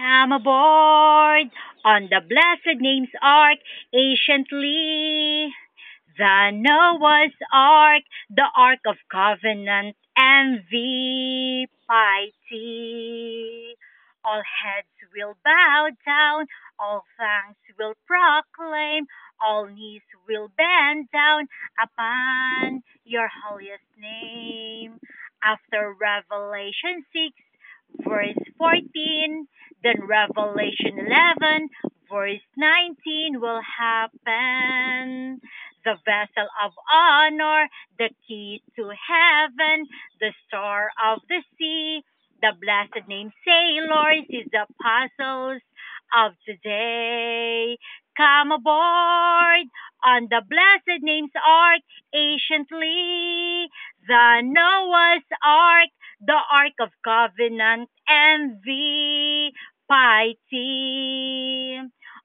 Come aboard on the blessed name's ark anciently. The Noah's Ark, the Ark of Covenant and the piety. All heads will bow down, all tongues will proclaim, all knees will bend down upon your holiest name. After Revelation 6, verse 14, then Revelation 11, verse 19 will happen. The vessel of honor, the key to heaven, the star of the sea, the blessed name sailors is the apostles of today. Come aboard on the blessed name's ark anciently, the Noah's ark, the ark of covenant and the piety.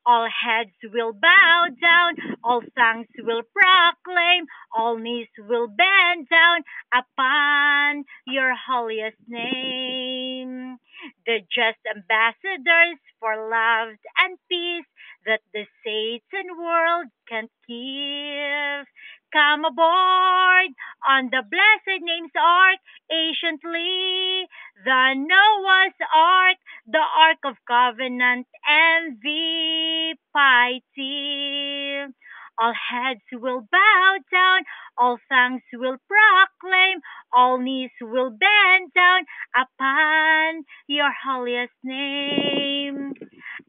All heads will bow down, all tongues will proclaim, all knees will bend down upon your holiest name. The just ambassadors for love and peace that the Satan world can't give. Come aboard on the blessed name's ark anciently, the Noah's ark, the ark of covenant and the piety. All heads will bow down, all tongues will proclaim, all knees will bend down upon your holiest name.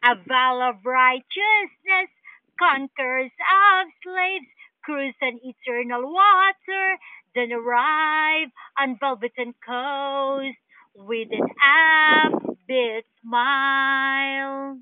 A vow of righteousness, conquerors of slaves, cruise on eternal water, then arrive on velveten coast with an upbeat smile.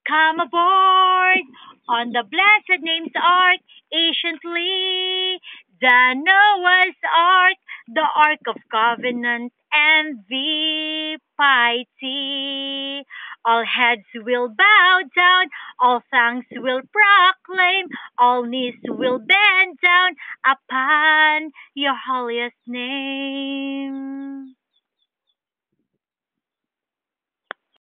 Come aboard on the blessed name's ark anciently, the Noah's ark, the ark of covenant and the piety. All heads will bow down, all tongues will proclaim, all knees will bend down upon your holiest name.